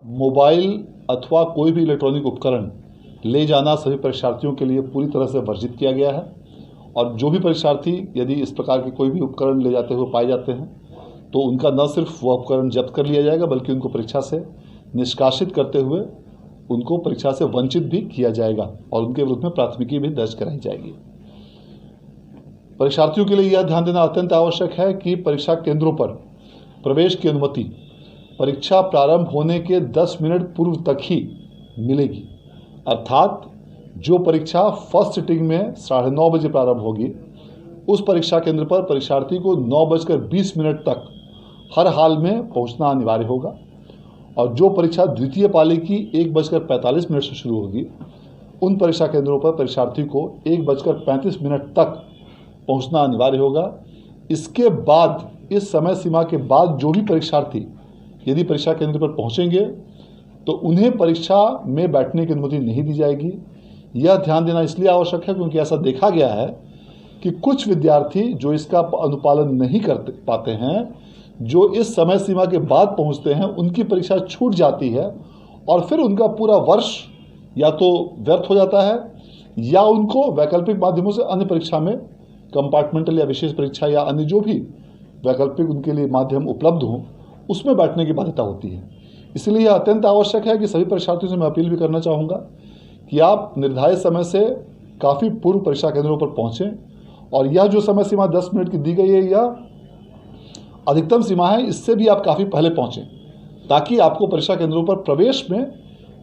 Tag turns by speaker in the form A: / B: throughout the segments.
A: Mobile अथवा कोई भी इलेक्ट्रॉनिक उपकरण ले जाना सभी परीक्षार्थियों के लिए पूरी तरह से वर्जित किया गया है और जो भी परीक्षार्थी यदि इस प्रकार के कोई भी उपकरण ले जाते हुए पाए जाते हैं तो उनका न सिर्फ वह उपकरण जब्त कर लिया जाएगा बल्कि उनको परीक्षा से निष्कासित करते हुए उनको परीक्षा से वंचित भी किया जाएगा और उनके विरुद्ध में प्राथमिकी भी दर्ज कराई जाएगी। परीक्षार्थियों के लिए यह ध्यान देना अत्यंत आवश्यक है कि परीक्षा केंद्रों पर प्रवेश की अनुमति परीक्षा प्रारंभ होने के 10 मिनट पूर्व तक ही मिलेगी, अर्थात जो परीक्षा फर्स्ट सिटिंग में 9:30 बजे प्रारंभ होगी उस परीक्षा केंद्र पर परीक्षार्थी को 9:20 तक हर हाल में पहुंचना अनिवार्य होगा और जो परीक्षा द्वितीय पाली की 1:45 से शुरू होगी उन परीक्षा केंद्रों पर परीक्षार्थी को 1:35 तक पहुंचना अनिवार्य होगा। इसके बाद इस समय सीमा के बाद जो भी परीक्षार्थी यदि परीक्षा केंद्र पर पहुंचेंगे तो उन्हें परीक्षा में बैठने की अनुमति नहीं दी जाएगी। यह ध्यान देना इसलिए आवश्यक है क्योंकि ऐसा देखा गया है कि कुछ विद्यार्थी जो इसका अनुपालन नहीं कर पाते हैं, जो इस समय सीमा के बाद पहुंचते हैं, उनकी परीक्षा छूट जाती है और फिर उनका पूरा वर्ष या तो व्यर्थ हो जाता है या उनको वैकल्पिक माध्यमों से अन्य परीक्षा में कंपार्टमेंटल या विशेष परीक्षा या अन्य जो भी वैकल्पिक उनके लिए माध्यम उपलब्ध हों उसमें बैठने की बाध्यता होती है। इसलिए यह अत्यंत आवश्यक है कि सभी परीक्षार्थियों से मैं अपील भी करना चाहूँगा कि आप निर्धारित समय से काफ़ी पूर्व परीक्षा केंद्रों पर पहुँचें और यह जो समय सीमा 10 मिनट की दी गई है यह अधिकतम सीमा है, इससे भी आप काफ़ी पहले पहुँचें ताकि आपको परीक्षा केंद्रों पर प्रवेश में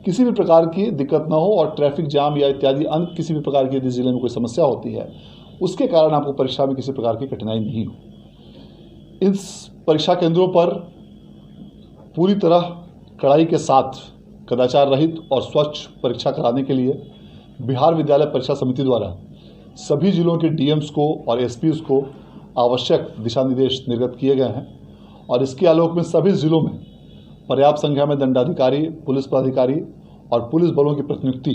A: किसी भी प्रकार की दिक्कत ना हो और ट्रैफिक जाम या इत्यादि अन्य किसी भी प्रकार की यदि जिले में कोई समस्या होती है उसके कारण आपको परीक्षा में किसी प्रकार की कठिनाई नहीं हो। इस परीक्षा केंद्रों पर पूरी तरह कड़ाई के साथ कदाचार रहित और स्वच्छ परीक्षा कराने के लिए बिहार विद्यालय परीक्षा समिति द्वारा सभी जिलों के डीएम्स को और एसपीज को आवश्यक दिशा निर्देश निर्गत किए गए हैं और इसके आलोक में सभी जिलों में पर्याप्त संख्या में दंडाधिकारी, पुलिस पदाधिकारी और पुलिस बलों की प्रतिनियुक्ति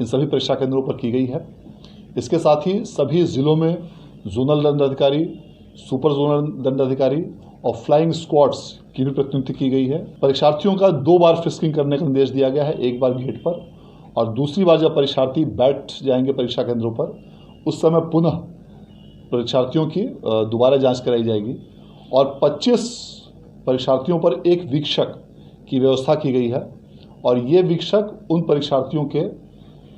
A: इन सभी परीक्षा केंद्रों पर की गई है। इसके साथ ही सभी जिलों में जोनल दंडाधिकारी, सुपर जोनल दंडाधिकारी और फ्लाइंग स्क्वाड्स की भी प्रतिनियुक्ति की गई है। परीक्षार्थियों का 2 बार फिस्किंग करने का निर्देश दिया गया है, एक बार गेट पर और दूसरी बार जब परीक्षार्थी बैठ जाएंगे परीक्षा केंद्रों पर उस समय पुनः परीक्षार्थियों की दोबारा जांच कराई जाएगी और 25 परीक्षार्थियों पर एक वीक्षक की व्यवस्था की गई है और ये वीक्षक उन परीक्षार्थियों के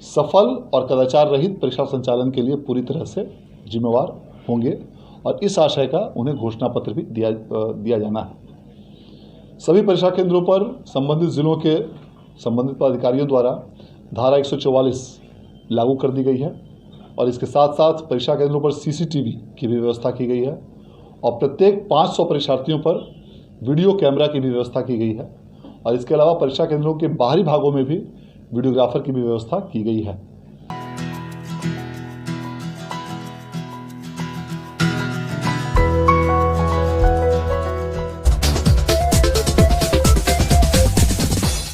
A: सफल और कदाचार रहित परीक्षा संचालन के लिए पूरी तरह से जिम्मेवार होंगे और इस आशय का उन्हें घोषणा पत्र भी दिया जाना है। सभी परीक्षा केंद्रों पर संबंधित जिलों के संबंधित पदाधिकारियों द्वारा धारा 144 लागू कर दी गई है और इसके साथ साथ परीक्षा केंद्रों पर सीसीटीवी की भी व्यवस्था की गई है और प्रत्येक 500 परीक्षार्थियों पर वीडियो कैमरा की भी व्यवस्था की गई है और इसके अलावा परीक्षा केंद्रों के बाहरी भागों में भी वीडियोग्राफर की भी व्यवस्था की गई है।